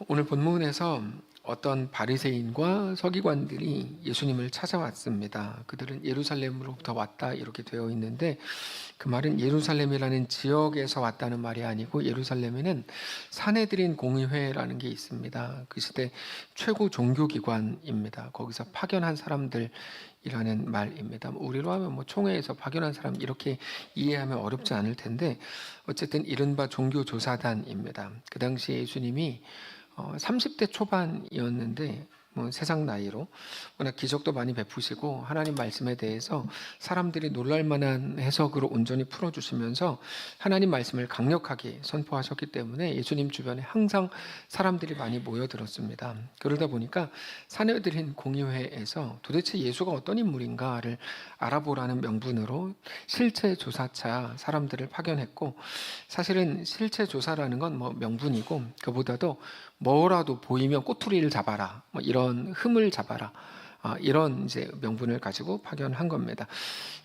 오늘 본문에서 어떤 바리새인과 서기관들이 예수님을 찾아왔습니다. 그들은 예루살렘으로부터 왔다 이렇게 되어 있는데 그 말은 예루살렘이라는 지역에서 왔다는 말이 아니고 예루살렘에는 사내들인 공의회라는 게 있습니다. 그 시대 최고 종교기관입니다. 거기서 파견한 사람들이라는 말입니다. 우리로 하면 총회에서 파견한 사람 이렇게 이해하면 어렵지 않을 텐데 어쨌든 이른바 종교조사단입니다. 그 당시 예수님이 30대 초반이었는데 세상 나이로 워낙 기적도 많이 베푸시고 하나님 말씀에 대해서 사람들이 놀랄 만한 해석으로 온전히 풀어주시면서 하나님 말씀을 강력하게 선포하셨기 때문에 예수님 주변에 항상 사람들이 많이 모여들었습니다. 그러다 보니까 사내들인 공의회에서 도대체 예수가 어떤 인물인가를 알아보라는 명분으로 실체 조사차 사람들을 파견했고, 사실은 실체 조사라는 건 명분이고 그보다도 뭐라도 보이면 꼬투리를 잡아라, 이런 흠을 잡아라, 이런 이제 명분을 가지고 파견한 겁니다.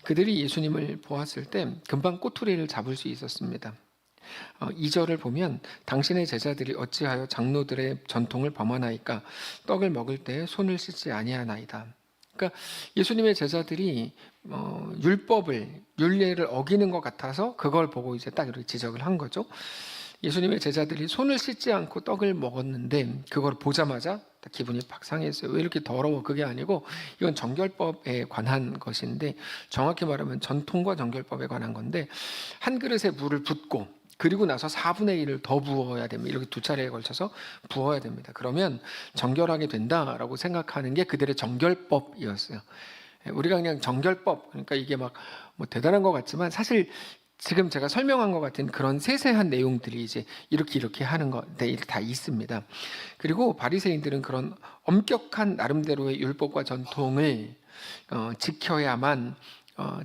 그들이 예수님을 보았을 때 금방 꼬투리를 잡을 수 있었습니다. 2절을 보면 당신의 제자들이 어찌하여 장로들의 전통을 범하나이까 떡을 먹을 때 손을 씻지 아니하나이다. 그러니까 예수님의 제자들이 율례를 어기는 것 같아서 그걸 보고 이제 딱 이렇게 지적을 한 거죠. 예수님의 제자들이 손을 씻지 않고 떡을 먹었는데 그걸 보자마자 기분이 팍 상했어요. 왜 이렇게 더러워? 그게 아니고 이건 정결법에 관한 것인데, 정확히 말하면 전통과 정결법에 관한 건데, 한 그릇에 물을 붓고 그리고 나서 4분의 1을 더 부어야 됩니다. 이렇게 두 차례에 걸쳐서 부어야 됩니다. 그러면 정결하게 된다라고 생각하는 게 그들의 정결법이었어요. 우리가 그냥 정결법, 그러니까 이게 막 대단한 것 같지만 사실 지금 제가 설명한 것 같은 그런 세세한 내용들이 이제 이렇게 하는 것 다 있습니다. 그리고 바리새인들은 그런 엄격한 나름대로의 율법과 전통을 지켜야만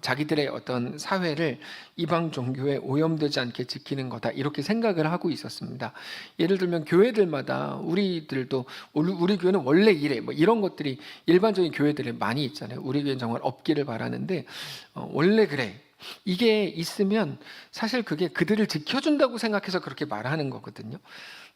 자기들의 어떤 사회를 이방 종교에 오염되지 않게 지키는 거다 이렇게 생각을 하고 있었습니다. 예를 들면 교회들마다 우리 교회는 원래 이래 이런 것들이 일반적인 교회들에 많이 있잖아요. 우리 교회는 정말 없기를 바라는데 원래 그래, 이게 있으면 사실 그게 그들을 지켜준다고 생각해서 그렇게 말하는 거거든요.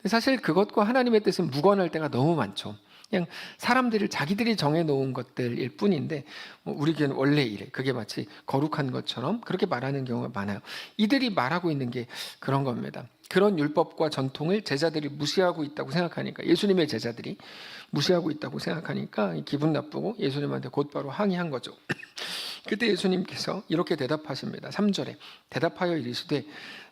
사실 그것과 하나님의 뜻은 무관할 때가 너무 많죠. 그냥 사람들을 자기들이 정해놓은 것들일 뿐인데 우리 교회는 원래 이래, 그게 마치 거룩한 것처럼 그렇게 말하는 경우가 많아요. 이들이 말하고 있는 게 그런 겁니다. 그런 율법과 전통을 제자들이 무시하고 있다고 생각하니까, 예수님의 제자들이 무시하고 있다고 생각하니까 기분 나쁘고 예수님한테 곧바로 항의한 거죠. 그때 예수님께서 이렇게 대답하십니다. 3절에 대답하여 이르시되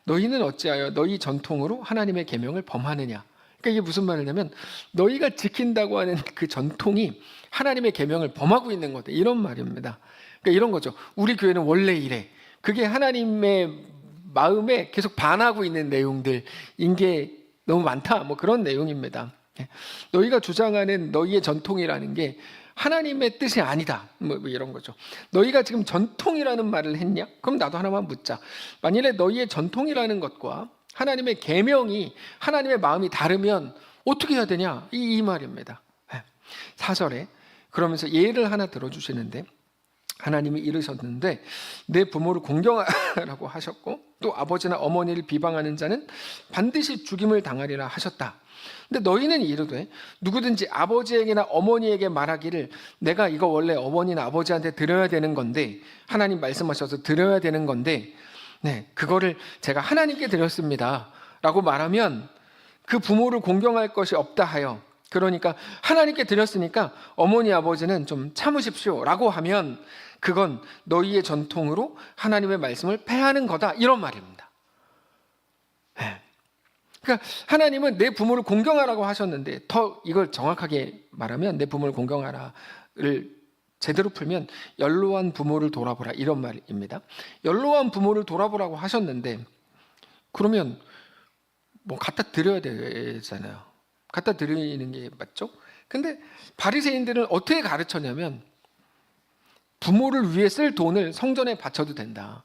너희는 어찌하여 너희 전통으로 하나님의 계명을 범하느냐. 그러니까 이게 무슨 말이냐면 너희가 지킨다고 하는 그 전통이 하나님의 계명을 범하고 있는 거다, 이런 말입니다. 그러니까 이런 거죠. 우리 교회는 원래 이래. 그게 하나님의 마음에 계속 반하고 있는 내용들인 게 너무 많다, 그런 내용입니다. 너희가 주장하는 너희의 전통이라는 게 하나님의 뜻이 아니다, 이런 거죠. 너희가 지금 전통이라는 말을 했냐? 그럼 나도 하나만 묻자. 만일에 너희의 전통이라는 것과 하나님의 계명이 하나님의 마음이 다르면 어떻게 해야 되냐? 이 말입니다. 4절에 그러면서 예를 하나 들어주시는데, 하나님이 이르셨는데 내 부모를 공경하라고 하셨고 또 아버지나 어머니를 비방하는 자는 반드시 죽임을 당하리라 하셨다. 근데 너희는 이르되 누구든지 아버지에게나 어머니에게 말하기를 내가 이거 원래 어머니나 아버지한테 드려야 되는 건데, 하나님 말씀하셔서 드려야 되는 건데 그거를 제가 하나님께 드렸습니다 라고 말하면 그 부모를 공경할 것이 없다 하여, 그러니까 하나님께 드렸으니까 어머니 아버지는 좀 참으십시오 라고 하면 그건 너희의 전통으로 하나님의 말씀을 폐하는 거다, 이런 말입니다. 그러니까 하나님은 내 부모를 공경하라고 하셨는데, 더 이걸 정확하게 말하면 내 부모를 공경하라를 제대로 풀면 연로한 부모를 돌아보라, 이런 말입니다. 연로한 부모를 돌아보라고 하셨는데 그러면 갖다 드려야 되잖아요. 갖다 드리는 게 맞죠? 근데 바리새인들은 어떻게 가르쳤냐면 부모를 위해 쓸 돈을 성전에 바쳐도 된다,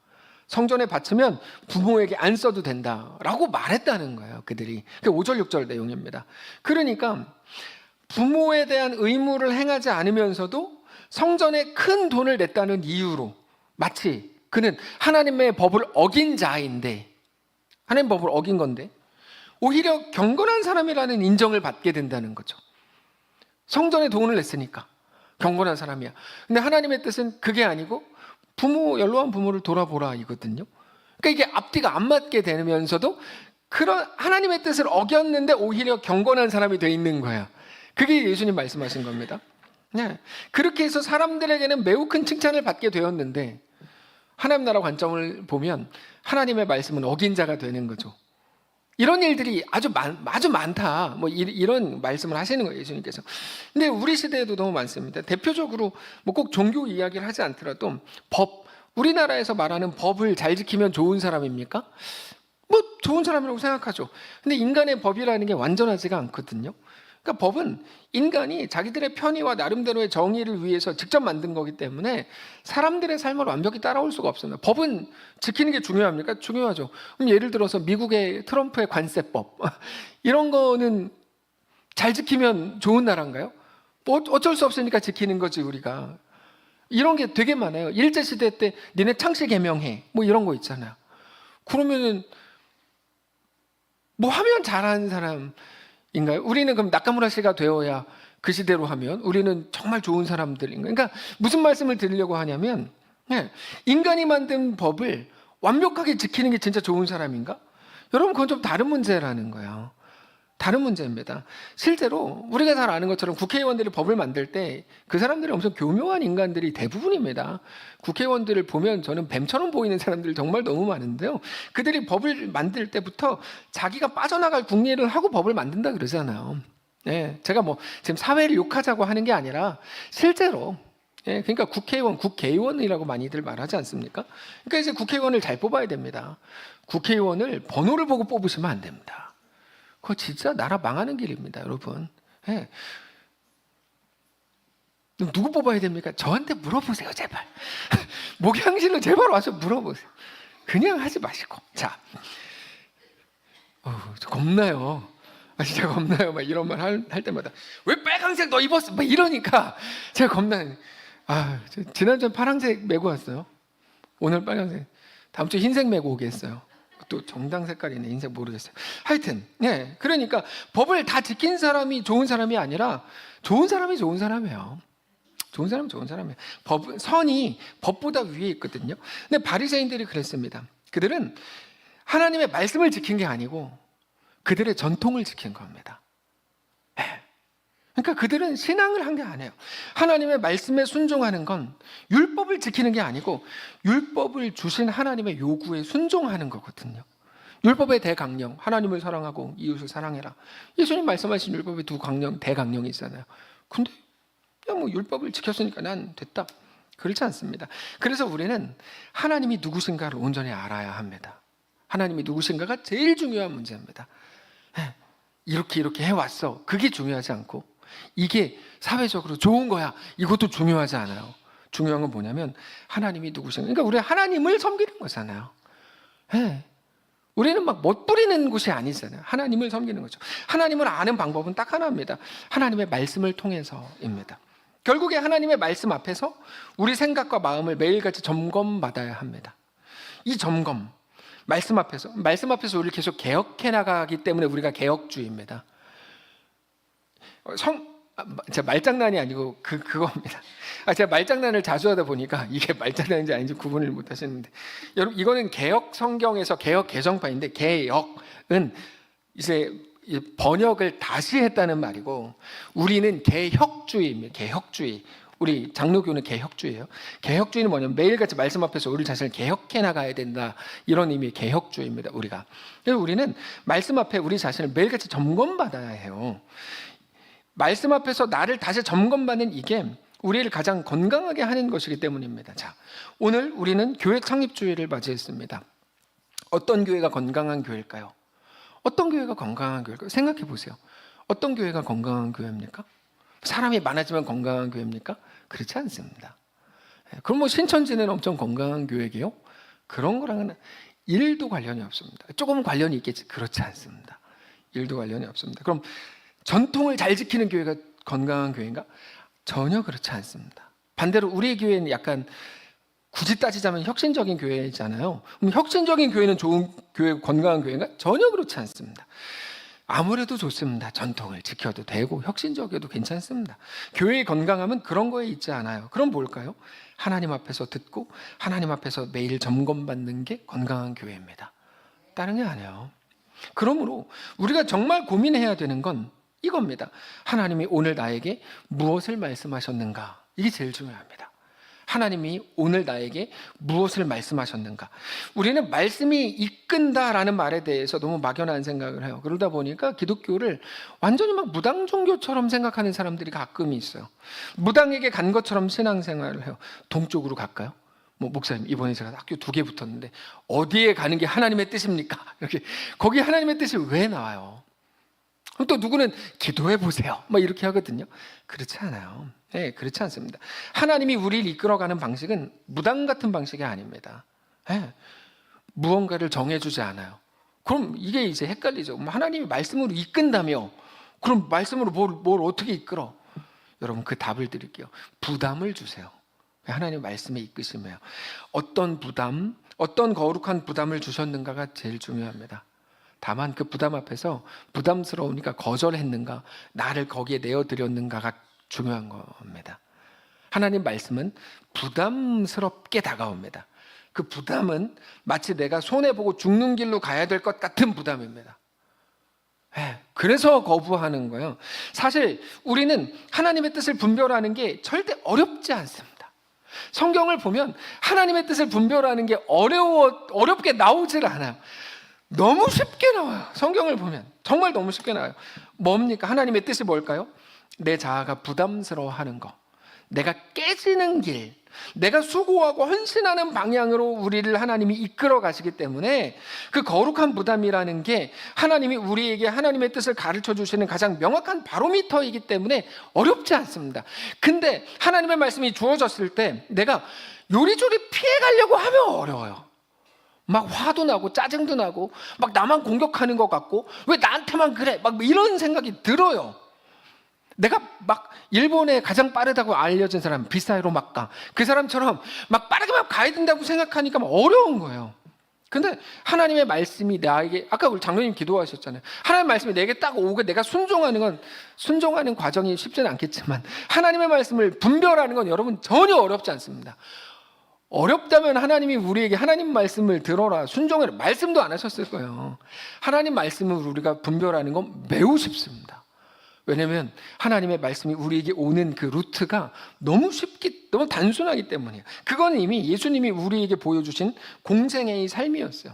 성전에 바치면 부모에게 안 써도 된다라고 말했다는 거예요, 그들이. 그게 5절 6절 내용입니다. 그러니까 부모에 대한 의무를 행하지 않으면서도 성전에 큰 돈을 냈다는 이유로 마치 그는 하나님의 법을 어긴 자인데, 하나님의 법을 어긴 건데 오히려 경건한 사람이라는 인정을 받게 된다는 거죠. 성전에 돈을 냈으니까 경건한 사람이야. 근데 하나님의 뜻은 그게 아니고 연로한 부모를 돌아보라 이거든요. 그러니까 이게 앞뒤가 안 맞게 되면서도 그런 하나님의 뜻을 어겼는데 오히려 경건한 사람이 돼 있는 거야. 그게 예수님 말씀하신 겁니다. 네. 그렇게 해서 사람들에게는 매우 큰 칭찬을 받게 되었는데 하나님 나라 관점을 보면 하나님의 말씀은 어긴 자가 되는 거죠. 이런 일들이 아주 많다. 뭐 이런 말씀을 하시는 거예요, 예수님께서. 근데 우리 시대에도 너무 많습니다. 대표적으로 뭐 꼭 종교 이야기를 하지 않더라도 우리나라에서 말하는 법을 잘 지키면 좋은 사람입니까? 뭐 좋은 사람이라고 생각하죠. 근데 인간의 법이라는 게 완전하지가 않거든요. 그러니까 법은 인간이 자기들의 편의와 나름대로의 정의를 위해서 직접 만든 거기 때문에 사람들의 삶을 완벽히 따라올 수가 없습니다. 법은 지키는 게 중요합니까? 중요하죠. 그럼 예를 들어서 미국의 트럼프의 관세법 이런 거는 잘 지키면 좋은 나라인가요? 뭐 어쩔 수 없으니까 지키는 거지 우리가. 이런 게 되게 많아요. 일제시대 때 니네 창씨 개명해 뭐 이런 거 있잖아요. 그러면은 뭐 하면 잘하는 사람 인가요? 우리는 그럼 나카무라 씨가 되어야 그 시대로 하면 우리는 정말 좋은 사람들인가요? 그러니까 무슨 말씀을 드리려고 하냐면 인간이 만든 법을 완벽하게 지키는 게 진짜 좋은 사람인가? 여러분 그건 좀 다른 문제라는 거예요. 다른 문제입니다. 실제로 우리가 잘 아는 것처럼 국회의원들이 법을 만들 때 그 사람들이 엄청 교묘한 인간들이 대부분입니다. 국회의원들을 보면 저는 뱀처럼 보이는 사람들이 정말 너무 많은데요. 그들이 법을 만들 때부터 자기가 빠져나갈 국리를 하고 법을 만든다 그러잖아요. 제가 뭐 지금 사회를 욕하자고 하는 게 아니라 실제로 그러니까 국회의원이라고 많이들 말하지 않습니까? 그러니까 이제 국회의원을 잘 뽑아야 됩니다. 국회의원을 번호를 보고 뽑으시면 안 됩니다. 그거 진짜 나라 망하는 길입니다, 여러분. 누구 뽑아야 됩니까? 저한테 물어보세요, 제발. 목양실로 제발 와서 물어보세요. 그냥 하지 마시고. 자, 저 겁나요. 진짜 겁나요. 막 이런 말 할 때마다 왜 빨강색 너 입었어? 막 이러니까 제가 겁나요. 지난주에 파란색 메고 왔어요. 오늘 빨간색. 다음 주에 흰색 메고 오겠어요. 또 정당 색깔이네. 흰색 모르겠어요. 하여튼 그러니까 법을 다 지킨 사람이 좋은 사람이 아니라 좋은 사람이 좋은 사람이에요. 좋은 사람은 좋은 사람이에요. 선이 법보다 위에 있거든요. 근데 바리새인들이 그랬습니다. 그들은 하나님의 말씀을 지킨 게 아니고 그들의 전통을 지킨 겁니다. 그러니까 그들은 신앙을 한 게 아니에요. 하나님의 말씀에 순종하는 건 율법을 지키는 게 아니고 율법을 주신 하나님의 요구에 순종하는 거거든요. 율법의 대강령, 하나님을 사랑하고 이웃을 사랑해라. 예수님 말씀하신 율법의 대강령이 있잖아요. 근데 그냥 뭐 율법을 지켰으니까 난 됐다. 그렇지 않습니다. 그래서 우리는 하나님이 누구신가를 온전히 알아야 합니다. 하나님이 누구신가가 제일 중요한 문제입니다. 이렇게 해왔어. 그게 중요하지 않고 이게 사회적으로 좋은 거야. 이것도 중요하지 않아요. 중요한 건 뭐냐면 하나님이 누구신가. 그러니까 우리 하나님을 섬기는 거잖아요. 우리는 막 멋부리는 곳이 아니잖아요. 하나님을 섬기는 거죠. 하나님을 아는 방법은 딱 하나입니다. 하나님의 말씀을 통해서입니다. 결국에 하나님의 말씀 앞에서 우리 생각과 마음을 매일같이 점검받아야 합니다. 이 점검, 말씀 앞에서 우리를 계속 개혁해 나가기 때문에 우리가 개혁주의입니다. 제가 말장난이 아니고 그겁니다. 제가 말장난을 자주 하다 보니까 이게 말장난인지 아닌지 구분을 못 하시는데 여러분 이거는 개혁 성경에서 개혁 개정판인데 개혁은 이제 번역을 다시 했다는 말이고 우리는 개혁주의입니다. 개혁주의. 우리 장로교는 개혁주의예요. 개혁주의는 뭐냐면 매일같이 말씀 앞에서 우리 자신을 개혁해 나가야 된다. 이런 의미의 개혁주의입니다. 우리가. 그래서 우리는 말씀 앞에 우리 자신을 매일같이 점검받아야 해요. 말씀 앞에서 나를 다시 점검받는 이게 우리를 가장 건강하게 하는 것이기 때문입니다. 자, 오늘 우리는 교회 창립주의를 맞이했습니다. 어떤 교회가 건강한 교회일까요? 어떤 교회가 건강한 교회일까요? 생각해 보세요. 어떤 교회가 건강한 교회입니까? 사람이 많아지면 건강한 교회입니까? 그렇지 않습니다. 그럼 뭐 신천지는 엄청 건강한 교회게요? 그런 거랑은 1도 관련이 없습니다. 조금 관련이 있겠지. 그렇지 않습니다. 1도 관련이 없습니다. 그럼 전통을 잘 지키는 교회가 건강한 교회인가? 전혀 그렇지 않습니다. 반대로 우리 교회는 약간 굳이 따지자면 혁신적인 교회잖아요. 그럼 혁신적인 교회는 좋은 교회, 건강한 교회인가? 전혀 그렇지 않습니다. 아무래도 좋습니다. 전통을 지켜도 되고 혁신적이어도 괜찮습니다. 교회의 건강함은 그런 거에 있지 않아요. 그럼 뭘까요? 하나님 앞에서 듣고 하나님 앞에서 매일 점검받는 게 건강한 교회입니다. 다른 게 아니에요. 그러므로 우리가 정말 고민해야 되는 건 이겁니다. 하나님이 오늘 나에게 무엇을 말씀하셨는가? 이게 제일 중요합니다. 하나님이 오늘 나에게 무엇을 말씀하셨는가? 우리는 말씀이 이끈다라는 말에 대해서 너무 막연한 생각을 해요. 그러다 보니까 기독교를 완전히 막 무당 종교처럼 생각하는 사람들이 가끔 있어요. 무당에게 간 것처럼 신앙생활을 해요. 동쪽으로 갈까요? 목사님, 이번에 제가 학교 2개 붙었는데 어디에 가는 게 하나님의 뜻입니까? 이렇게 거기 하나님의 뜻이 왜 나와요? 또 누구는 기도해 보세요. 이렇게 하거든요. 그렇지 않아요. 네, 그렇지 않습니다. 하나님이 우리를 이끌어가는 방식은 무당 같은 방식이 아닙니다. 네, 무언가를 정해주지 않아요. 그럼 이게 이제 헷갈리죠. 하나님이 말씀으로 이끈다며? 그럼 말씀으로 뭘 어떻게 이끌어? 여러분, 그 답을 드릴게요. 부담을 주세요. 하나님 말씀에 이끄시며요. 어떤 부담, 어떤 거룩한 부담을 주셨는가가 제일 중요합니다. 다만 그 부담 앞에서 부담스러우니까 거절했는가, 나를 거기에 내어드렸는가가 중요한 겁니다. 하나님 말씀은 부담스럽게 다가옵니다. 그 부담은 마치 내가 손해보고 죽는 길로 가야 될 것 같은 부담입니다. 그래서 거부하는 거예요. 사실 우리는 하나님의 뜻을 분별하는 게 절대 어렵지 않습니다. 성경을 보면 하나님의 뜻을 분별하는 게 어렵게 나오질 않아요. 너무 쉽게 나와요. 성경을 보면 정말 너무 쉽게 나와요. 뭡니까? 하나님의 뜻이 뭘까요? 내 자아가 부담스러워하는 거, 내가 깨지는 길, 내가 수고하고 헌신하는 방향으로 우리를 하나님이 이끌어 가시기 때문에 그 거룩한 부담이라는 게 하나님이 우리에게 하나님의 뜻을 가르쳐 주시는 가장 명확한 바로미터이기 때문에 어렵지 않습니다. 근데 하나님의 말씀이 주어졌을 때 내가 요리조리 피해가려고 하면 어려워요. 막 화도 나고 짜증도 나고 막 나만 공격하는 것 같고 왜 나한테만 그래? 막 이런 생각이 들어요. 내가 막 일본에 가장 빠르다고 알려진 사람 비사이로 막가 그 사람처럼 막 빠르게 막 가야 된다고 생각하니까 막 어려운 거예요. 근데 하나님의 말씀이 나에게, 아까 우리 장로님 기도하셨잖아요. 하나님의 말씀이 내게 딱 오고 내가 순종하는 과정이 쉽지는 않겠지만 하나님의 말씀을 분별하는 건 여러분 전혀 어렵지 않습니다. 어렵다면 하나님이 우리에게 하나님 말씀을 들어라, 순종해라 말씀도 안 하셨을 거예요. 하나님 말씀을 우리가 분별하는 건 매우 쉽습니다. 왜냐하면 하나님의 말씀이 우리에게 오는 그 루트가 너무 단순하기 때문이에요. 그건 이미 예수님이 우리에게 보여주신 공생애의 삶이었어요.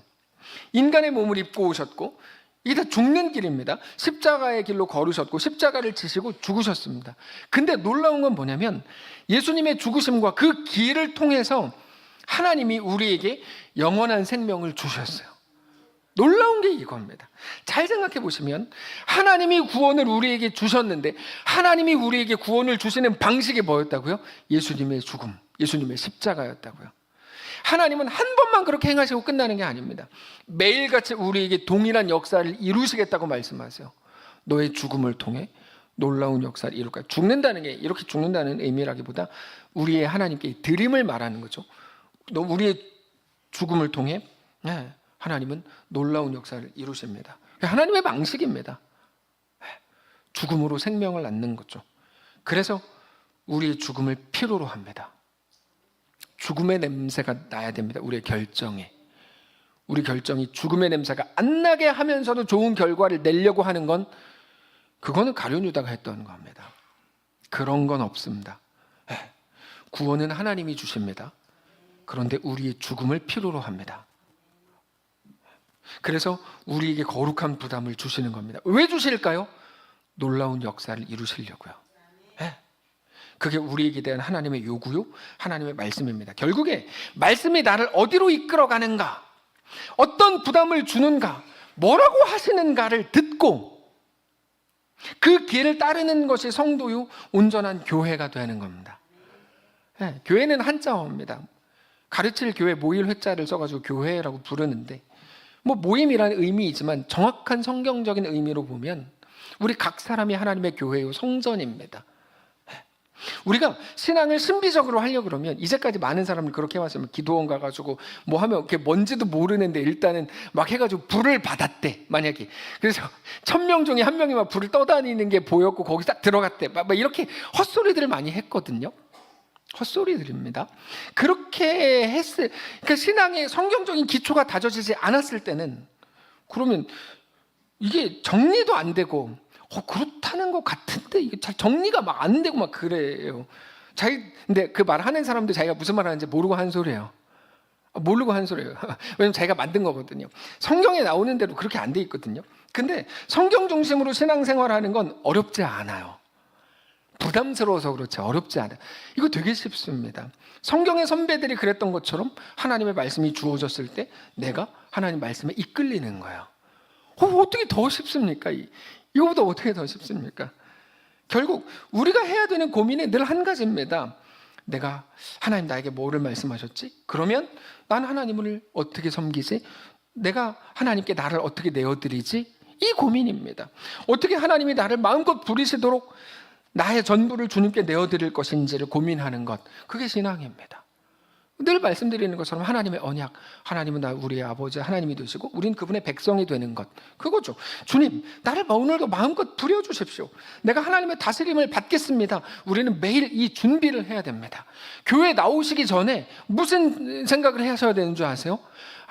인간의 몸을 입고 오셨고 이게 다 죽는 길입니다. 십자가의 길로 걸으셨고 십자가를 지시고 죽으셨습니다. 근데 놀라운 건 뭐냐면 예수님의 죽으심과 그 길을 통해서 하나님이 우리에게 영원한 생명을 주셨어요. 놀라운 게 이겁니다. 잘 생각해 보시면 하나님이 구원을 우리에게 주셨는데 하나님이 우리에게 구원을 주시는 방식이 뭐였다고요? 예수님의 죽음, 예수님의 십자가였다고요. 하나님은 한 번만 그렇게 행하시고 끝나는 게 아닙니다. 매일같이 우리에게 동일한 역사를 이루시겠다고 말씀하세요. 너의 죽음을 통해 놀라운 역사를 이룰 거야. 죽는다는 게 이렇게 죽는다는 의미라기보다 우리의 하나님께 드림을 말하는 거죠. 우리의 죽음을 통해 하나님은 놀라운 역사를 이루십니다. 하나님의 방식입니다. 죽음으로 생명을 낳는 거죠. 그래서 우리의 죽음을 필요로 합니다. 죽음의 냄새가 나야 됩니다. 우리의 결정에. 우리 결정이 죽음의 냄새가 안 나게 하면서도 좋은 결과를 내려고 하는 건 그거는 가룟 유다가 했던 겁니다. 그런 건 없습니다. 구원은 하나님이 주십니다. 그런데 우리의 죽음을 필요로 합니다. 그래서 우리에게 거룩한 부담을 주시는 겁니다. 왜 주실까요? 놀라운 역사를 이루시려고요. 그게 우리에게 대한 하나님의 요구요, 하나님의 말씀입니다. 결국에 말씀이 나를 어디로 이끌어가는가, 어떤 부담을 주는가, 뭐라고 하시는가를 듣고 그 길을 따르는 것이 성도요, 온전한 교회가 되는 겁니다. 교회는 한자어입니다. 가르칠 교회 모일 회자를 써가지고 교회라고 부르는데 모임이라는 의미이지만 정확한 성경적인 의미로 보면 우리 각 사람이 하나님의 교회요, 성전입니다. 우리가 신앙을 신비적으로 하려고 그러면 이제까지 많은 사람을 그렇게 해왔어요. 기도원 가가지고 뭐 하면 이렇게 뭔지도 모르는데 일단은 막 해가지고 불을 받았대, 만약에. 그래서 1000명 중에 한 명이 막 불을 떠다니는 게 보였고 거기 딱 들어갔대. 막 이렇게 헛소리들을 많이 했거든요. 헛소리들입니다. 그렇게 했을, 그러니까 신앙의 성경적인 기초가 다져지지 않았을 때는, 그러면 이게 정리도 안 되고 그렇다는 것 같은데 이게 잘 정리가 막 안 되고 막 그래요. 근데 그 말 하는 사람도 자기가 무슨 말 하는지 모르고 한 소리예요. 모르고 한 소리예요. 왜냐면 자기가 만든 거거든요. 성경에 나오는 대로 그렇게 안 돼 있거든요. 근데 성경 중심으로 신앙생활하는 건 어렵지 않아요. 부담스러워서 그렇지 어렵지 않아요. 이거 되게 쉽습니다. 성경의 선배들이 그랬던 것처럼 하나님의 말씀이 주어졌을 때 내가 하나님 말씀에 이끌리는 거예요. 어떻게 더 쉽습니까? 이거보다 어떻게 더 쉽습니까? 결국 우리가 해야 되는 고민이 늘 한 가지입니다. 내가 하나님 나에게 뭐를 말씀하셨지? 그러면 난 하나님을 어떻게 섬기지? 내가 하나님께 나를 어떻게 내어드리지? 이 고민입니다. 어떻게 하나님이 나를 마음껏 부리시도록 나의 전부를 주님께 내어드릴 것인지를 고민하는 것, 그게 신앙입니다. 늘 말씀드리는 것처럼 하나님의 언약, 하나님은 우리의 아버지, 하나님이 되시고 우린 그분의 백성이 되는 것, 그거죠. 주님, 나를 오늘도 마음껏 부려주십시오. 내가 하나님의 다스림을 받겠습니다. 우리는 매일 이 준비를 해야 됩니다. 교회 나오시기 전에 무슨 생각을 하셔야 되는 줄 아세요?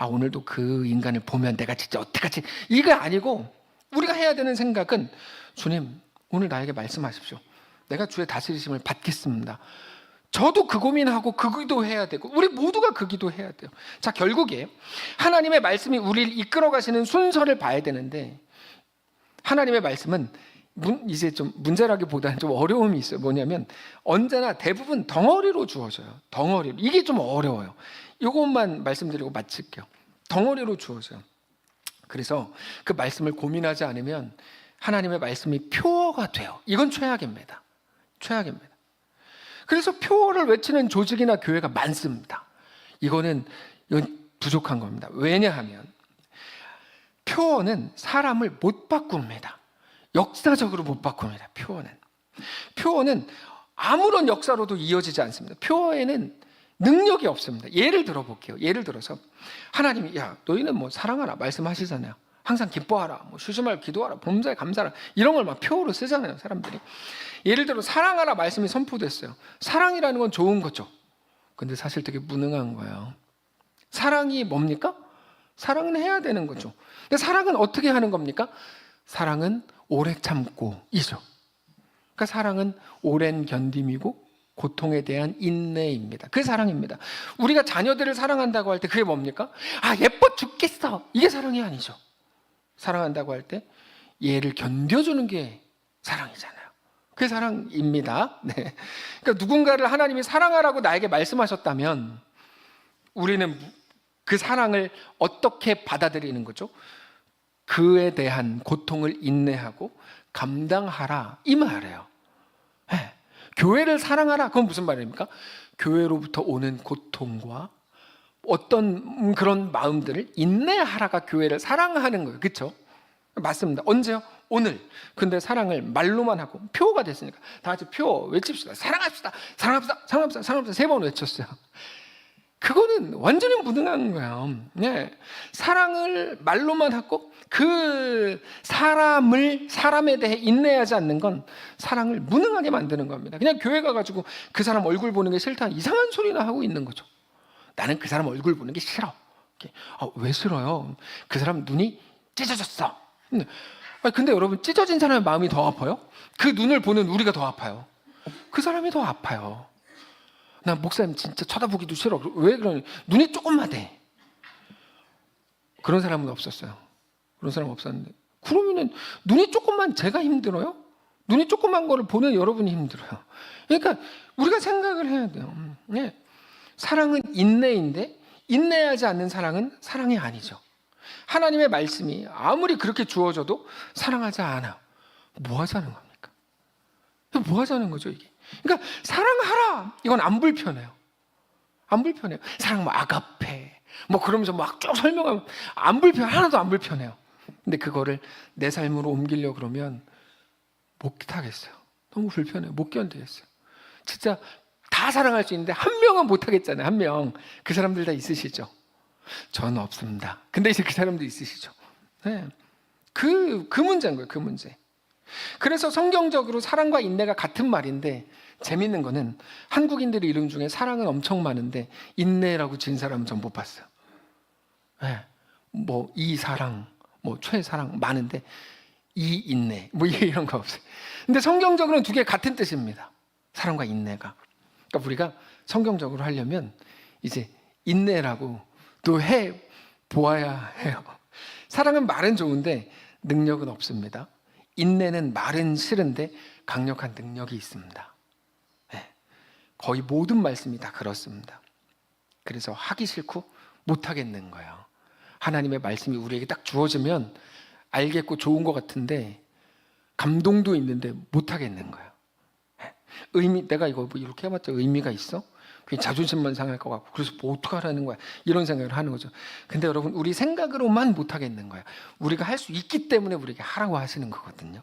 오늘도 그 인간을 보면 내가 진짜 어떡하지? 이거 아니고 우리가 해야 되는 생각은, 주님, 오늘 나에게 말씀하십시오. 내가 주의 다스리심을 받겠습니다. 저도 그 고민하고 그 기도해야 되고 우리 모두가 그 기도해야 돼요. 자, 결국에 하나님의 말씀이 우리를 이끌어 가시는 순서를 봐야 되는데, 하나님의 말씀은 이제 좀 문제라기보다는 좀 어려움이 있어요. 뭐냐면 언제나 대부분 덩어리로 주어져요. 덩어리로. 이게 좀 어려워요. 이것만 말씀드리고 마칠게요. 덩어리로 주어져요. 그래서 그 말씀을 고민하지 않으면 하나님의 말씀이 표어가 돼요. 이건 최악입니다. 최악입니다. 그래서 표어를 외치는 조직이나 교회가 많습니다. 이건 부족한 겁니다. 왜냐하면 표어는 사람을 못 바꿉니다. 역사적으로 못 바꿉니다. 표어는 아무런 역사로도 이어지지 않습니다. 표어에는 능력이 없습니다. 예를 들어 볼게요. 예를 들어서 하나님이 너희는 뭐 사랑하라 말씀하시잖아요. 항상 기뻐하라, 쉬지 말고 기도하라, 범사에 감사하라, 이런 걸 막 표어로 쓰잖아요, 사람들이. 예를 들어 사랑하라 말씀이 선포됐어요. 사랑이라는 건 좋은 거죠. 근데 사실 되게 무능한 거예요. 사랑이 뭡니까? 사랑은 해야 되는 거죠. 근데 사랑은 어떻게 하는 겁니까? 사랑은 오래 참고이죠. 그러니까 사랑은 오랜 견딤이고 고통에 대한 인내입니다. 그게 사랑입니다. 우리가 자녀들을 사랑한다고 할 때 그게 뭡니까? 예뻐 죽겠어, 이게 사랑이 아니죠. 사랑한다고 할 때 얘를 견뎌주는 게 사랑이잖아요. 그게 사랑입니다. 네. 그러니까 누군가를 하나님이 사랑하라고 나에게 말씀하셨다면 우리는 그 사랑을 어떻게 받아들이는 거죠? 그에 대한 고통을 인내하고 감당하라, 이 말이에요. 네. 교회를 사랑하라, 그건 무슨 말입니까? 교회로부터 오는 고통과 어떤 그런 마음들을 인내하라가 교회를 사랑하는 거예요. 그렇죠? 맞습니다. 언제요? 오늘. 근데 사랑을 말로만 하고 표가 됐으니까 다 같이 표 외칩시다. 사랑합시다. 사랑합시다. 사랑합시다. 사랑합시다. 3번 외쳤어요. 그거는 완전히 무능한 거예요. 네. 사랑을 말로만 하고 그 사람에 대해 인내하지 않는 건 사랑을 무능하게 만드는 겁니다. 그냥 교회 가가지고 그 사람 얼굴 보는 게 싫다, 이상한 소리나 하고 있는 거죠. 나는 그 사람 얼굴 보는 게 싫어. 왜 싫어요? 그 사람 눈이 찢어졌어. 근데 여러분, 찢어진 사람의 마음이 더 아파요? 그 눈을 보는 우리가 더 아파요? 그 사람이 더 아파요. 나 목사님 진짜 쳐다보기도 싫어. 왜 그러니? 눈이 조금만 돼. 그런 사람은 없었어요. 그런 사람 없었는데, 그러면은 눈이 조금만 제가 힘들어요? 눈이 조그만 거를 보는 여러분이 힘들어요. 그러니까 우리가 생각을 해야 돼요. 네. 사랑은 인내인데 인내하지 않는 사랑은 사랑이 아니죠. 하나님의 말씀이 아무리 그렇게 주어져도 사랑하지 않아. 뭐 하자는 겁니까? 뭐 하자는 거죠, 이게? 그러니까 사랑하라, 이건 안 불편해요. 안 불편해요. 사랑 뭐 아가페 그러면서 막 쭉 설명하면 안 불편해. 하나도 안 불편해요. 근데 그거를 내 삶으로 옮기려고 그러면 못 하겠어요. 너무 불편해요. 못 견디겠어요. 진짜 다 사랑할 수 있는데 한 명은 못 하겠잖아요. 한 명. 그 사람들 다 있으시죠? 저는 없습니다. 근데 이제 그 사람도 있으시죠? 네. 그 문제인 거예요. 그 문제. 그래서 성경적으로 사랑과 인내가 같은 말인데 재밌는 거는 한국인들 이름 중에 사랑은 엄청 많은데 인내라고 진 사람은 전 못 봤어요. 네. 뭐 이사랑, 뭐 최사랑 많은데 이인내 뭐 이런 거 없어요. 근데 성경적으로는 두 개 같은 뜻입니다. 사랑과 인내가. 그러니까 우리가 성경적으로 하려면 이제 인내라고 또 해 보아야 해요. 사랑은 말은 좋은데 능력은 없습니다. 인내는 말은 싫은데 강력한 능력이 있습니다. 네. 거의 모든 말씀이 다 그렇습니다. 그래서 하기 싫고 못 하겠는 거예요. 하나님의 말씀이 우리에게 딱 주어지면 알겠고 좋은 것 같은데 감동도 있는데 못 하겠는 거예요. 내가 이거 뭐 이렇게 해봤자 의미가 있어? 그게 자존심만 상할 것 같고 그래서 뭐 어떡하라는 거야 이런 생각을 하는 거죠. 근데 여러분 우리 생각으로만 못 하겠는 거야. 우리가 할 수 있기 때문에 우리에게 하라고 하시는 거거든요.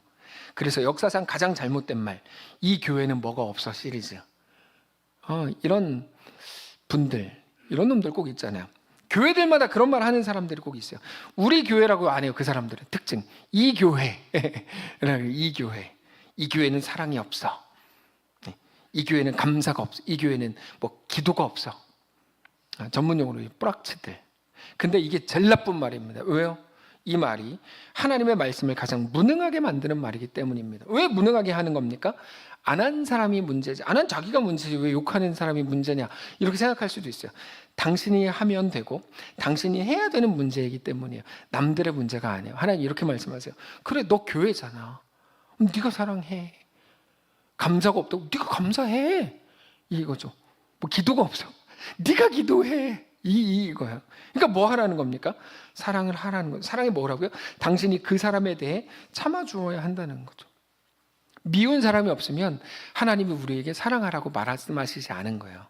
그래서 역사상 가장 잘못된 말, 이 교회는 뭐가 없어 시리즈. 이런 분들, 이런 놈들 꼭 있잖아요. 교회들마다 그런 말 하는 사람들이 꼭 있어요. 우리 교회라고 안 해요. 그 사람들은 특징. 이 교회, 이 교회, 이 교회는 사랑이 없어. 이 교회는 감사가 없어. 이 교회는 뭐 기도가 없어. 전문용어로 뿌락치들. 근데 이게 제일 나쁜 말입니다. 왜요? 이 말이 하나님의 말씀을 가장 무능하게 만드는 말이기 때문입니다. 왜 무능하게 하는 겁니까? 안 한 사람이 문제지. 안 한 자기가 문제지. 왜 욕하는 사람이 문제냐. 이렇게 생각할 수도 있어요. 당신이 하면 되고 당신이 해야 되는 문제이기 때문이에요. 남들의 문제가 아니에요. 하나님 이렇게 말씀하세요. 그래 너 교회잖아. 네가 사랑해. 감사가 없다고 네가 감사해. 이거죠. 뭐 기도가 없어. 네가 기도해. 이거야. 그러니까 뭐 하라는 겁니까? 사랑을 하라는 거예요. 사랑이 뭐라고요? 당신이 그 사람에 대해 참아주어야 한다는 거죠. 미운 사람이 없으면 하나님이 우리에게 사랑하라고 말씀하시지 않은 거예요.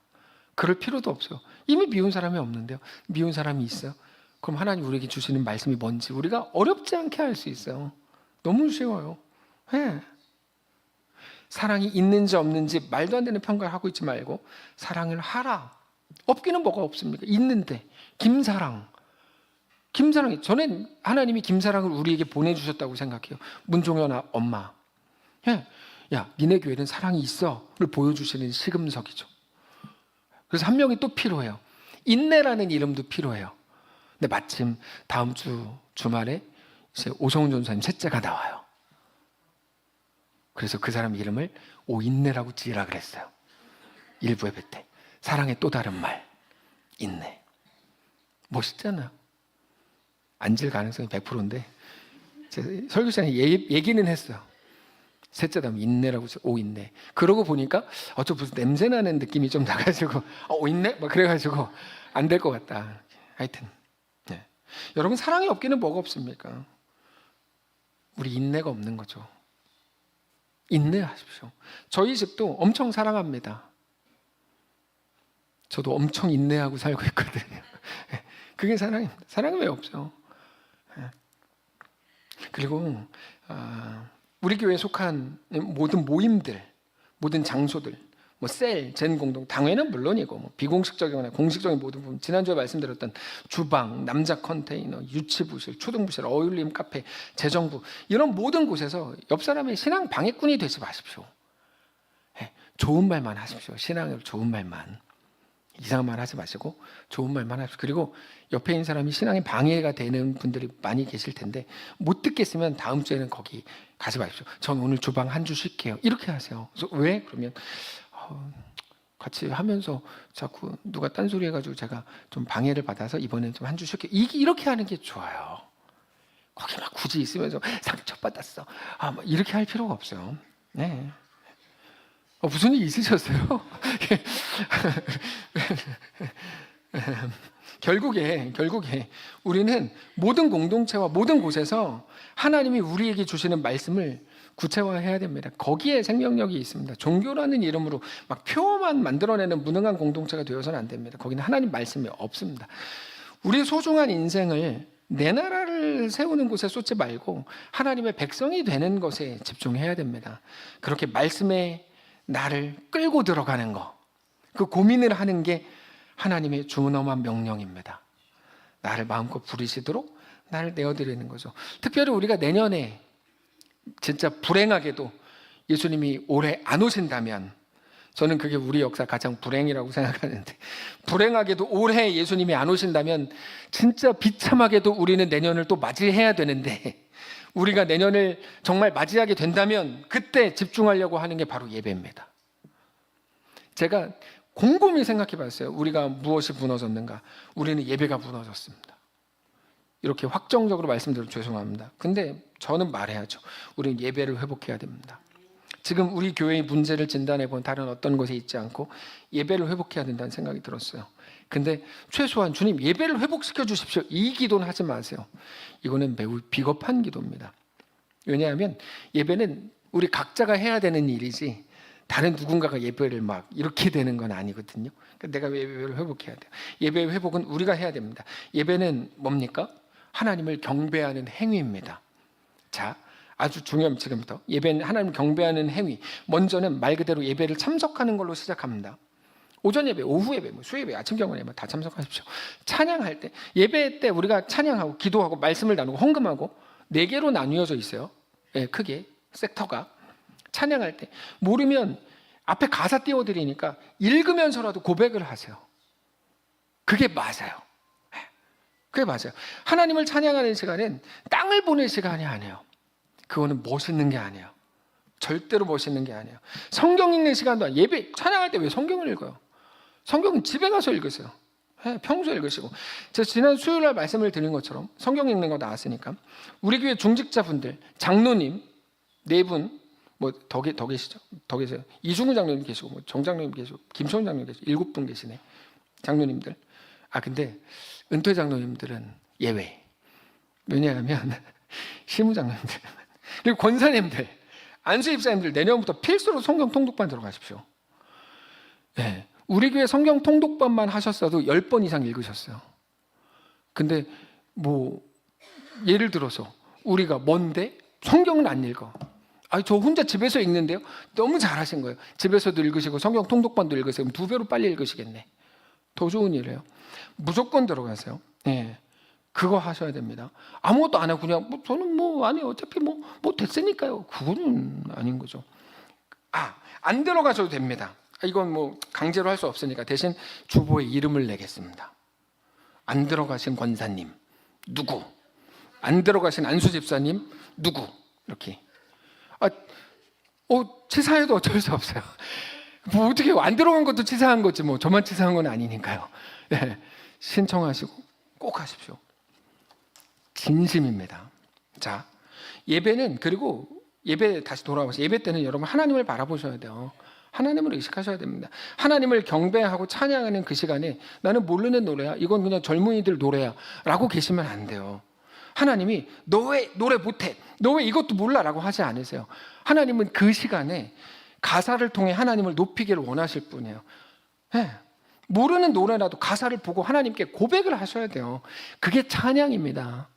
그럴 필요도 없어요. 이미 미운 사람이 없는데요. 미운 사람이 있어요. 그럼 하나님 우리에게 주시는 말씀이 뭔지 우리가 어렵지 않게 할 수 있어요. 너무 쉬워요. 네. 사랑이 있는지 없는지 말도 안 되는 평가를 하고 있지 말고 사랑을 하라. 없기는 뭐가 없습니까? 있는데 김사랑이 저는 하나님이 김사랑을 우리에게 보내주셨다고 생각해요. 문종현 엄마. 야, 니네 교회는 사랑이 있어를 보여주시는 시금석이죠. 그래서 한 명이 또 필요해요. 인내라는 이름도 필요해요. 근데 마침 다음 주말에 이제 오성훈 전사님 셋째가 나와요. 그래서 그 사람 이름을 오인내라고 지으라 그랬어요. 일부 예배 때. 사랑의 또 다른 말, 인내. 멋있잖아요. 안 질 가능성이 100%인데 설교 시간에 얘기는 했어요. 셋째 다음 인내라고 오인내. 그러고 보니까 무슨 냄새 나는 느낌이 좀 나가지고 오인내? 막 그래가지고 안 될 것 같다. 하여튼 네. 여러분 사랑이 없기는 뭐가 없습니까? 우리 인내가 없는 거죠. 인내하십시오. 저희 집도 엄청 사랑합니다. 저도 엄청 인내하고 살고 있거든요. 그게 사랑입니다. 사랑이 왜 없죠? 그리고 우리 교회에 속한 모든 모임들, 모든 장소들, 뭐 셀, 젠 공동, 당회는 물론이고 뭐 비공식적이거나 공식적인 모든 부분, 지난주에 말씀드렸던 주방, 남자 컨테이너, 유치부실, 초등부실, 어울림 카페, 재정부 이런 모든 곳에서 옆 사람의 신앙 방해꾼이 되지 마십시오. 좋은 말만 하십시오. 신앙으로 좋은 말만. 이상한 말 하지 마시고 좋은 말만 하십시오. 그리고 옆에 있는 사람이 신앙에 방해가 되는 분들이 많이 계실 텐데 못 듣겠으면 다음 주에는 거기 가지 마십시오. 전 오늘 주방 한 주 쉴게요. 이렇게 하세요. 그래서 왜? 그러면 같이 하면서 자꾸 누가 딴소리 해가지고 제가 좀 방해를 받아서 이번엔 좀 한 주 쉴게요. 이렇게 하는 게 좋아요. 거기 막 굳이 있으면서 상처받았어. 뭐 이렇게 할 필요가 없어요. 네. 무슨 일 있으셨어요? 결국에 우리는 모든 공동체와 모든 곳에서 하나님이 우리에게 주시는 말씀을 구체화해야 됩니다. 거기에 생명력이 있습니다. 종교라는 이름으로 막 표만 만들어내는 무능한 공동체가 되어서는 안 됩니다. 거기는 하나님 말씀이 없습니다. 우리 소중한 인생을 내 나라를 세우는 곳에 쏟지 말고 하나님의 백성이 되는 것에 집중해야 됩니다. 그렇게 말씀에 나를 끌고 들어가는 거, 그 고민을 하는 게 하나님의 준엄한 명령입니다. 나를 마음껏 부르시도록 나를 내어드리는 거죠. 특별히 우리가 내년에 진짜 불행하게도 예수님이 올해 안 오신다면, 저는 그게 우리 역사 가장 불행이라고 생각하는데, 불행하게도 올해 예수님이 안 오신다면 진짜 비참하게도 우리는 내년을 또 맞이해야 되는데, 우리가 내년을 정말 맞이하게 된다면 그때 집중하려고 하는 게 바로 예배입니다. 제가 곰곰이 생각해 봤어요. 우리가 무엇이 무너졌는가? 우리는 예배가 무너졌습니다. 이렇게 확정적으로 말씀드려 죄송합니다. 근데 저는 말해야죠. 우리는 예배를 회복해야 됩니다. 지금 우리 교회의 문제를 진단해 본 다른 어떤 것에 있지 않고 예배를 회복해야 된다는 생각이 들었어요. 근데 최소한 주님 예배를 회복시켜 주십시오, 이 기도는 하지 마세요. 이거는 매우 비겁한 기도입니다. 왜냐하면 예배는 우리 각자가 해야 되는 일이지 다른 누군가가 예배를 막 이렇게 되는 건 아니거든요. 그러니까 내가 예배를 회복해야 돼요. 예배의 회복은 우리가 해야 됩니다. 예배는 뭡니까? 하나님을 경배하는 행위입니다. 자, 아주 중요한, 지금부터 예배는 하나님을 경배하는 행위. 먼저는 말 그대로 예배를 참석하는 걸로 시작합니다. 오전 예배, 오후 예배, 수요 예배, 아침 경건 예배 다 참석하십시오. 찬양할 때, 예배 때 우리가 찬양하고 기도하고 말씀을 나누고 헌금하고 4개로 나뉘어져 있어요. 네, 크게 섹터가. 찬양할 때 모르면 앞에 가사 띄워드리니까 읽으면서라도 고백을 하세요. 그게 맞아요. 그게 맞아요. 하나님을 찬양하는 시간은 땅을 보낼 시간이 아니에요. 그거는 멋있는 게 아니에요. 절대로 멋있는 게 아니에요. 성경 읽는 시간도 아니에요. 예배 찬양할 때 왜 성경을 읽어요? 성경은 집에 가서 읽으세요. 평소에 읽으시고. 제가 지난 수요일 날 말씀을 드린 것처럼 성경 읽는 거 나왔으니까 우리 교회 중직자분들, 장로님 4분, 뭐 더 계시죠? 더 계세요. 이중훈 장로님 계시고, 뭐 정 장로님 계시고, 김소원 장로님 계시고, 7분 계시네. 장로님들. 근데 은퇴 장로님들은 예외. 왜냐하면 시무 장로님들 그리고 권사님들, 안수 입사님들 내년부터 필수로 성경 통독반 들어가십시오. 네. 우리 교회 성경 통독반만 하셨어도 10번 이상 읽으셨어요. 근데 뭐 예를 들어서 우리가 뭔데 성경은 안 읽어. 저 혼자 집에서 읽는데요. 너무 잘하신 거예요. 집에서도 읽으시고 성경 통독반도 읽으세요. 2배로 빨리 읽으시겠네. 더 좋은 일이에요. 무조건 들어가세요. 네. 그거 하셔야 됩니다. 아무것도 안 하고 그냥 저는 아니 어차피 됐으니까요. 그거는 아닌 거죠. 안 들어가셔도 됩니다. 이건 강제로 할 수 없으니까 대신 주보에 이름을 내겠습니다. 안 들어가신 권사님 누구, 안 들어가신 안수 집사님 누구, 이렇게. 치사해도 어쩔 수 없어요. 어떻게 안 들어간 것도 치사한 거지 저만 치사한 건 아니니까요. 네. 신청하시고 꼭 하십시오. 진심입니다. 자, 예배는, 그리고 예배 다시 돌아와서 예배 때는 여러분 하나님을 바라보셔야 돼요. 하나님을 의식하셔야 됩니다. 하나님을 경배하고 찬양하는 그 시간에 나는 모르는 노래야, 이건 그냥 젊은이들 노래야 라고 계시면 안 돼요. 하나님이 너 왜 노래 못해? 너 왜 이것도 몰라? 라고 하지 않으세요. 하나님은 그 시간에 가사를 통해 하나님을 높이기를 원하실 분이에요. 네. 모르는 노래라도 가사를 보고 하나님께 고백을 하셔야 돼요. 그게 찬양입니다.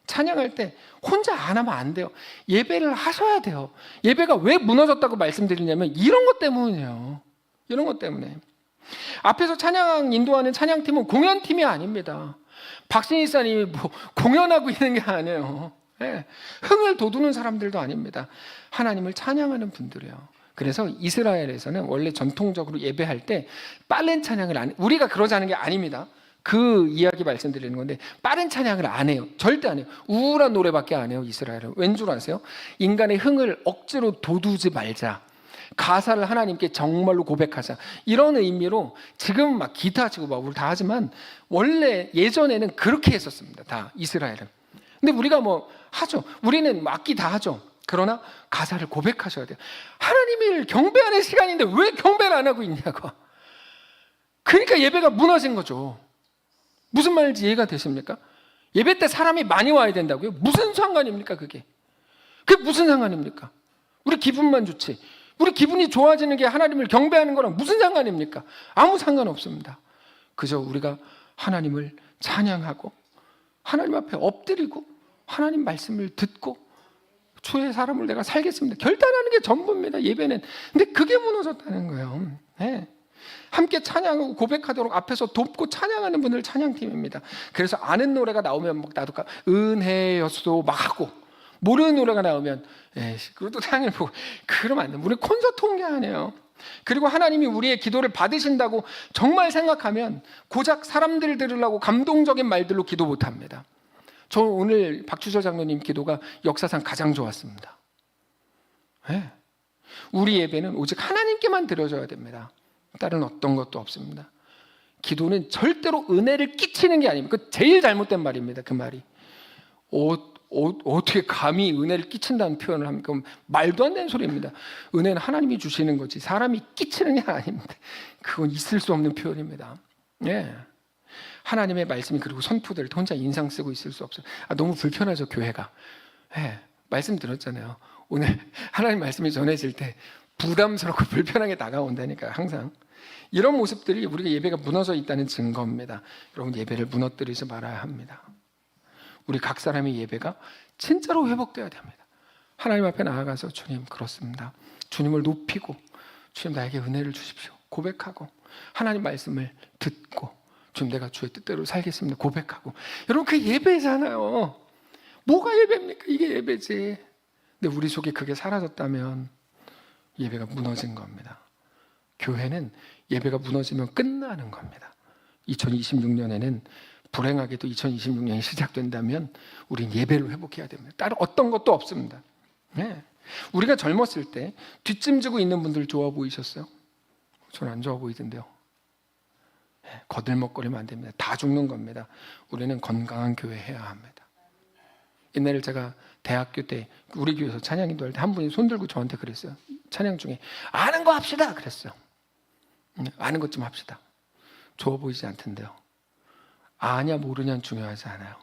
찬양할 때 혼자 안 하면 안 돼요. 예배를 하셔야 돼요. 예배가 왜 무너졌다고 말씀드리냐면 이런 것 때문이에요. 이런 것 때문에. 앞에서 찬양 인도하는 찬양팀은 공연팀이 아닙니다. 박신희 사님이 공연하고 있는 게 아니에요. 네. 흥을 돋우는 사람들도 아닙니다. 하나님을 찬양하는 분들이에요. 그래서 이스라엘에서는 원래 전통적으로 예배할 때 빠른 찬양을 우리가 그러자는 게 아닙니다. 그 이야기 말씀드리는 건데 빠른 찬양을 안 해요. 절대 안 해요. 우울한 노래밖에 안 해요. 이스라엘은. 왠 줄 아세요? 인간의 흥을 억지로 돋우지 말자. 가사를 하나님께 정말로 고백하자. 이런 의미로 지금 막 기타 치고 막 우리 다 하지만 원래 예전에는 그렇게 했었습니다. 다 이스라엘은. 근데 우리가 하죠. 우리는 악기 다 하죠. 그러나 가사를 고백하셔야 돼요. 하나님을 경배하는 시간인데 왜 경배를 안 하고 있냐고. 그러니까 예배가 무너진 거죠. 무슨 말인지 이해가 되십니까? 예배 때 사람이 많이 와야 된다고요? 무슨 상관입니까 그게? 그게 무슨 상관입니까? 우리 기분만 좋지. 우리 기분이 좋아지는 게 하나님을 경배하는 거랑 무슨 상관입니까? 아무 상관없습니다. 그저 우리가 하나님을 찬양하고 하나님 앞에 엎드리고 하나님 말씀을 듣고 주의 사람을 내가 살겠습니다. 결단하는 게 전부입니다. 예배는. 근데 그게 무너졌다는 거예요. 네. 함께 찬양하고 고백하도록 앞에서 돕고 찬양하는 분들 찬양팀입니다. 그래서 아는 노래가 나오면 막 나도 은혜였어 막 하고, 모르는 노래가 나오면 에이씨 그것도 찬양을 보고, 그러면 안 돼. 우리 콘서트 온 게 아니에요. 그리고 하나님이 우리의 기도를 받으신다고 정말 생각하면 고작 사람들 들으려고 감동적인 말들로 기도 못합니다. 저 오늘 박주철 장로님 기도가 역사상 가장 좋았습니다. 네. 우리 예배는 오직 하나님께만 드려져야 됩니다. 다른 어떤 것도 없습니다. 기도는 절대로 은혜를 끼치는 게 아닙니다. 그 제일 잘못된 말입니다. 그 말이 어떻게 감히 은혜를 끼친다는 표현을 합니까? 그럼 말도 안 되는 소리입니다. 은혜는 하나님이 주시는 거지 사람이 끼치는 게 아닙니다. 그건 있을 수 없는 표현입니다. 네. 하나님의 말씀이 그리고 선포될 때 혼자 인상 쓰고 있을 수 없어요. 너무 불편하죠, 교회가. 네. 말씀 들었잖아요. 오늘 하나님 말씀이 전해질 때 부담스럽고 불편하게 다가온다니까요. 항상 이런 모습들이 우리가 예배가 무너져 있다는 증거입니다. 여러분, 예배를 무너뜨리지 말아야 합니다. 우리 각 사람의 예배가 진짜로 회복되어야 됩니다. 하나님 앞에 나아가서 주님 그렇습니다. 주님을 높이고 주님 나에게 은혜를 주십시오. 고백하고 하나님 말씀을 듣고 주님 내가 주의 뜻대로 살겠습니다. 고백하고. 여러분, 그 예배잖아요. 뭐가 예배입니까? 이게 예배지. 근데 우리 속에 그게 사라졌다면 예배가 무너진 겁니다. 교회는 예배가 무너지면 끝나는 겁니다. 2026년에는 불행하게도 2026년이 시작된다면 우린 예배를 회복해야 됩니다. 다른 어떤 것도 없습니다. 네. 우리가 젊었을 때 뒷짐지고 있는 분들 좋아 보이셨어요? 저는 안 좋아 보이던데요. 네. 거들먹거리면 안 됩니다. 다 죽는 겁니다. 우리는 건강한 교회 해야 합니다. 옛날에 제가 대학교 때 우리 교회에서 찬양 인도할 때 한 분이 손 들고 저한테 그랬어요. 찬양 중에 아는 거 합시다 그랬어요. 아는 것 좀 합시다. 좋아 보이지 않던데요. 아냐 모르냐는 중요하지 않아요.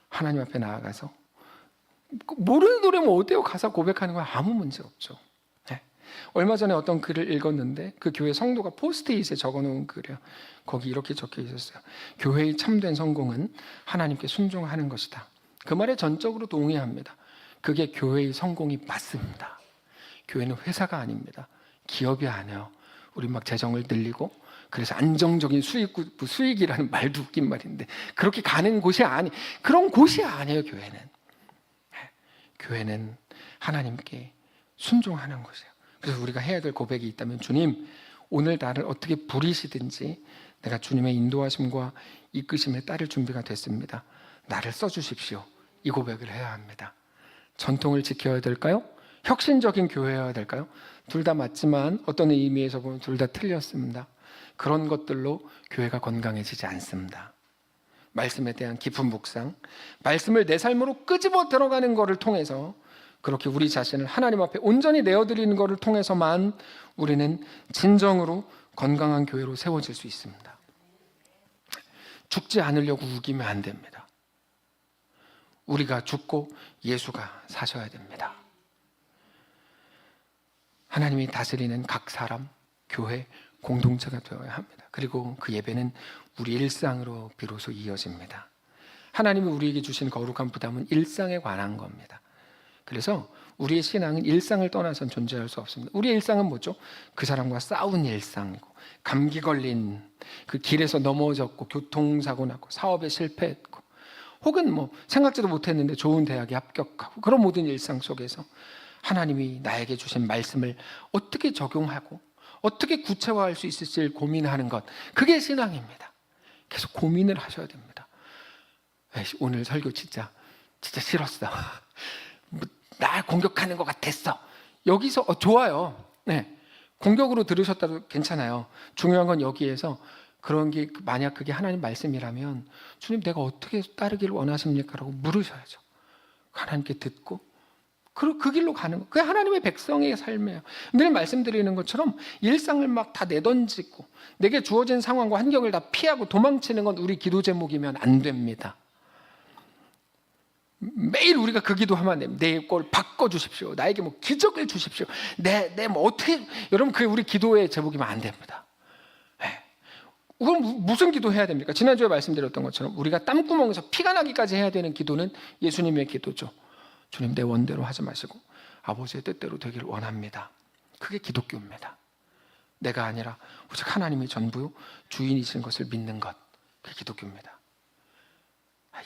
하나님 앞에 나아가서 모르는 노래면 어때요? 가사 고백하는 건 아무 문제 없죠. 네. 얼마 전에 어떤 글을 읽었는데 그 교회 성도가 포스트잇에 적어놓은 글이에요. 거기 이렇게 적혀 있었어요. 교회의 참된 성공은 하나님께 순종하는 것이다. 그 말에 전적으로 동의합니다. 그게 교회의 성공이 맞습니다. 교회는 회사가 아닙니다. 기업이 아니에요. 우리 막 재정을 늘리고 그래서 안정적인 수익이라는 말도 웃긴 말인데 그렇게 가는 곳이 그런 곳이 아니에요. 교회는. 교회는 하나님께 순종하는 곳이에요. 그래서 우리가 해야 될 고백이 있다면 주님 오늘 나를 어떻게 부리시든지 내가 주님의 인도하심과 이끄심에 따를 준비가 됐습니다. 나를 써주십시오. 이 고백을 해야 합니다. 전통을 지켜야 될까요? 혁신적인 교회여야 될까요? 둘 다 맞지만 어떤 의미에서 보면 둘 다 틀렸습니다. 그런 것들로 교회가 건강해지지 않습니다. 말씀에 대한 깊은 묵상, 말씀을 내 삶으로 끄집어 들어가는 것을 통해서 그렇게 우리 자신을 하나님 앞에 온전히 내어드리는 것을 통해서만 우리는 진정으로 건강한 교회로 세워질 수 있습니다. 죽지 않으려고 우기면 안 됩니다. 우리가 죽고 예수가 사셔야 됩니다. 하나님이 다스리는 각 사람, 교회, 공동체가 되어야 합니다. 그리고 그 예배는 우리 일상으로 비로소 이어집니다. 하나님이 우리에게 주신 거룩한 부담은 일상에 관한 겁니다. 그래서 우리의 신앙은 일상을 떠나선 존재할 수 없습니다. 우리의 일상은 뭐죠? 그 사람과 싸운 일상이고 감기 걸린 그 길에서 넘어졌고 교통사고 났고 사업에 실패했고 혹은 생각지도 못했는데 좋은 대학에 합격하고 그런 모든 일상 속에서 하나님이 나에게 주신 말씀을 어떻게 적용하고 어떻게 구체화할 수 있을지 고민하는 것, 그게 신앙입니다. 계속 고민을 하셔야 됩니다. 오늘 설교 진짜 싫었어. 날 공격하는 것 같았어. 여기서 좋아요. 네, 공격으로 들으셨다도 괜찮아요. 중요한 건 여기에서 그런 게 만약 그게 하나님 말씀이라면 주님 내가 어떻게 따르기를 원하십니까? 라고 물으셔야죠. 하나님께 듣고 그 길로 가는 거. 그게 하나님의 백성의 삶이에요. 늘 말씀드리는 것처럼 일상을 막 다 내던지고 내게 주어진 상황과 환경을 다 피하고 도망치는 건 우리 기도 제목이면 안 됩니다. 매일 우리가 그 기도하면 안 됩니다. 내 걸 바꿔주십시오. 나에게 기적을 주십시오. 어떻게 여러분 그게 우리 기도의 제목이면 안 됩니다. 그럼 무슨 기도해야 됩니까? 지난주에 말씀드렸던 것처럼 우리가 땀구멍에서 피가 나기까지 해야 되는 기도는 예수님의 기도죠. 주님, 내 원대로 하지 마시고 아버지의 뜻대로 되기를 원합니다. 그게 기독교입니다. 내가 아니라 오직 하나님이 전부요 주인이신 것을 믿는 것, 그게 기독교입니다.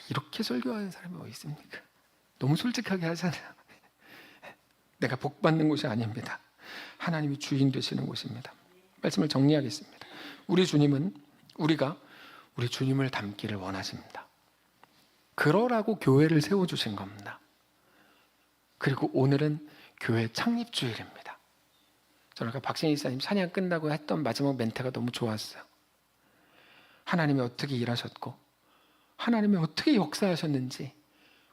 이렇게 설교하는 사람이 어디 있습니까? 너무 솔직하게 하잖아요. 내가 복 받는 곳이 아닙니다. 하나님이 주인 되시는 곳입니다. 말씀을 정리하겠습니다. 우리 주님은 우리가 우리 주님을 닮기를 원하십니다. 그러라고 교회를 세워주신 겁니다. 그리고 오늘은 교회 창립주일입니다. 저는 아까 박신희 이사님 찬양 끝나고 했던 마지막 멘트가 너무 좋았어요. 하나님이 어떻게 일하셨고 하나님이 어떻게 역사하셨는지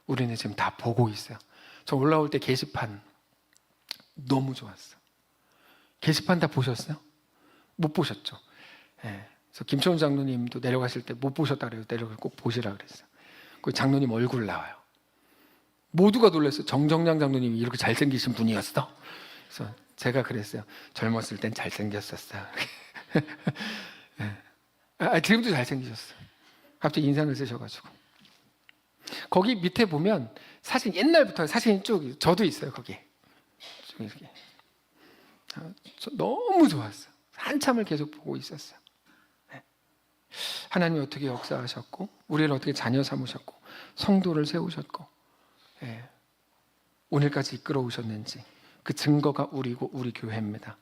우리는 지금 다 보고 있어요. 저 올라올 때 게시판 너무 좋았어요. 게시판 다 보셨어요? 못 보셨죠? 네. 그래서 김초훈 장로님도 내려가실 때 못 보셨다 그래요. 내려가서 꼭 보시라 그랬어요. 그 장로님 얼굴 나와요. 모두가 놀랐어요. 정정량 장로님이 이렇게 잘생기신 분이었어? 그래서 제가 그랬어요. 젊었을 땐 잘생겼었어요. 네. 지금도 잘생기셨어요. 갑자기 인상을 쓰셔가지고. 거기 밑에 보면 사진, 옛날부터 사진이 쭉, 저도 있어요, 거기. 쭉 이렇게. 너무 좋았어요. 한참을 계속 보고 있었어요. 네. 하나님이 어떻게 역사하셨고, 우리를 어떻게 자녀 삼으셨고, 성도를 세우셨고, 네. 오늘까지 이끌어 오셨는지 그 증거가 우리고 우리 교회입니다.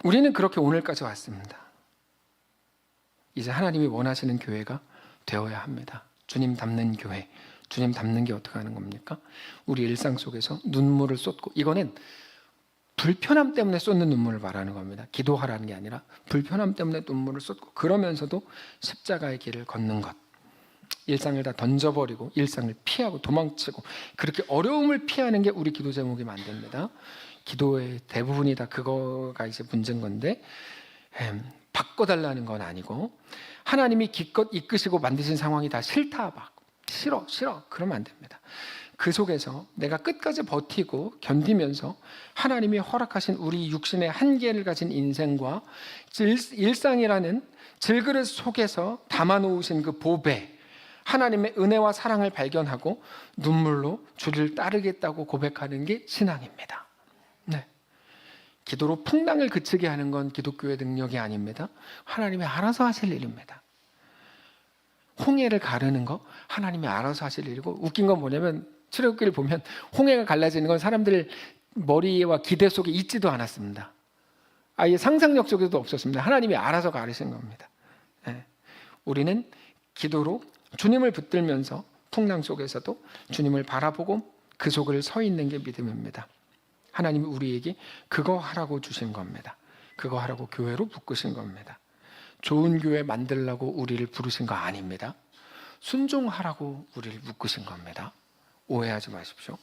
우리는 그렇게 오늘까지 왔습니다. 이제 하나님이 원하시는 교회가 되어야 합니다. 주님 닮는 교회. 주님 닮는 게 어떻게 하는 겁니까? 우리 일상 속에서 눈물을 쏟고, 이거는 불편함 때문에 쏟는 눈물을 말하는 겁니다. 기도하라는 게 아니라 불편함 때문에 눈물을 쏟고, 그러면서도 십자가의 길을 걷는 것. 일상을 다 던져버리고 일상을 피하고 도망치고, 그렇게 어려움을 피하는 게 우리 기도 제목이면 안 됩니다. 기도의 대부분이 다 그거가 이제 문제인 건데, 바꿔달라는 건 아니고, 하나님이 기껏 이끄시고 만드신 상황이 다 싫다, 막 싫어 그러면 안 됩니다. 그 속에서 내가 끝까지 버티고 견디면서 하나님이 허락하신 우리 육신의 한계를 가진 인생과 일상이라는 질그릇 속에서 담아놓으신 그 보배, 하나님의 은혜와 사랑을 발견하고 눈물로 주를 따르겠다고 고백하는 게 신앙입니다. 네. 기도로 풍랑을 그치게 하는 건 기독교의 능력이 아닙니다. 하나님이 알아서 하실 일입니다. 홍해를 가르는 거 하나님이 알아서 하실 일이고, 웃긴 건 뭐냐면 출애굽기를 보면 홍해가 갈라지는 건 사람들 머리와 기대 속에 있지도 않았습니다. 아예 상상력 속에도 없었습니다. 하나님이 알아서 가르신 겁니다. 네. 우리는 기도로 주님을 붙들면서 풍랑 속에서도 주님을 바라보고 그 속을 서 있는 게 믿음입니다. 하나님이 우리에게 그거 하라고 주신 겁니다. 그거 하라고 교회로 묶으신 겁니다. 좋은 교회 만들라고 우리를 부르신 거 아닙니다. 순종하라고 우리를 묶으신 겁니다. 오해하지 마십시오.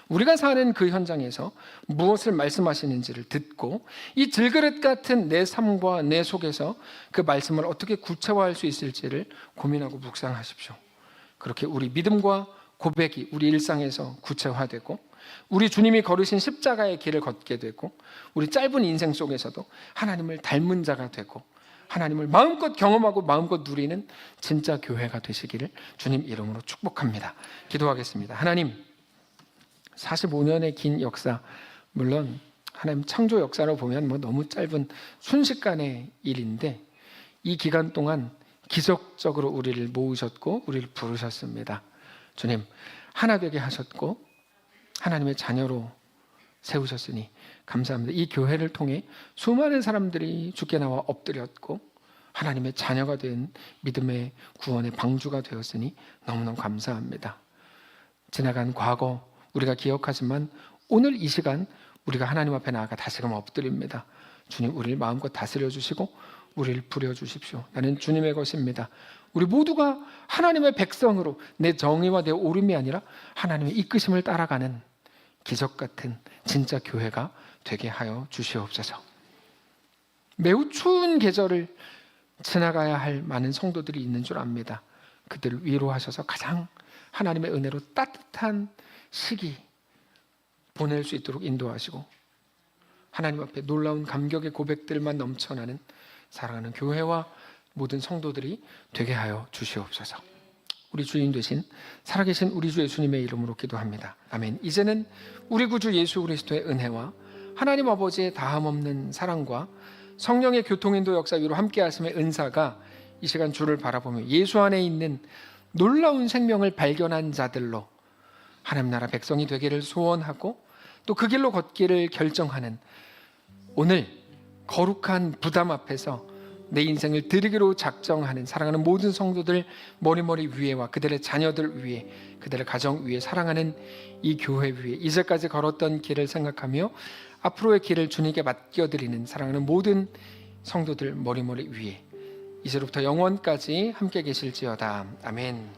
우리가 사는 그 현장에서 무엇을 말씀하시는지를 듣고 이 질그릇 같은 내 삶과 내 속에서 그 말씀을 어떻게 구체화할 수 있을지를 고민하고 묵상하십시오. 그렇게 우리 믿음과 고백이 우리 일상에서 구체화되고, 우리 주님이 걸으신 십자가의 길을 걷게 되고, 우리 짧은 인생 속에서도 하나님을 닮은 자가 되고 하나님을 마음껏 경험하고 마음껏 누리는 진짜 교회가 되시기를 주님 이름으로 축복합니다. 기도하겠습니다. 하나님, 45년의 긴 역사, 물론 하나님 창조 역사로 보면 너무 짧은 순식간의 일인데, 이 기간 동안 기적적으로 우리를 모으셨고 우리를 부르셨습니다. 주님, 하나 되게 하셨고 하나님의 자녀로 세우셨으니 감사합니다. 이 교회를 통해 수많은 사람들이 주께 나와 엎드렸고 하나님의 자녀가 된 믿음의 구원의 방주가 되었으니 너무너무 감사합니다. 지나간 과거 우리가 기억하지만 오늘 이 시간 우리가 하나님 앞에 나아가 다시금 엎드립니다. 주님, 우리를 마음껏 다스려 주시고 우리를 부려 주십시오. 나는 주님의 것입니다. 우리 모두가 하나님의 백성으로 내 정의와 내 옳음이 아니라 하나님의 이끄심을 따라가는 기적 같은 진짜 교회가 되게 하여 주시옵소서. 매우 추운 계절을 지나가야 할 많은 성도들이 있는 줄 압니다. 그들을 위로하셔서 가장 하나님의 은혜로 따뜻한 시기 보낼 수 있도록 인도하시고, 하나님 앞에 놀라운 감격의 고백들만 넘쳐나는 사랑하는 교회와 모든 성도들이 되게 하여 주시옵소서. 우리 주인 되신 살아계신 우리 주 예수님의 이름으로 기도합니다. 아멘. 이제는 우리 구주 예수 그리스도의 은혜와 하나님 아버지의 다함없는 사랑과 성령의 교통인도 역사 위로 함께 하심의 은사가 이 시간 주를 바라보며 예수 안에 있는 놀라운 생명을 발견한 자들로 하나님 나라 백성이 되기를 소원하고 또 그 길로 걷기를 결정하는 오늘 거룩한 부담 앞에서 내 인생을 드리기로 작정하는 사랑하는 모든 성도들 머리머리 위에와 그들의 자녀들 위에 그들의 가정 위에 사랑하는 이 교회 위에 이제까지 걸었던 길을 생각하며 앞으로의 길을 주님께 맡겨드리는 사랑하는 모든 성도들 머리머리 위에 이제로부터 영원까지 함께 계실지어다. 아멘.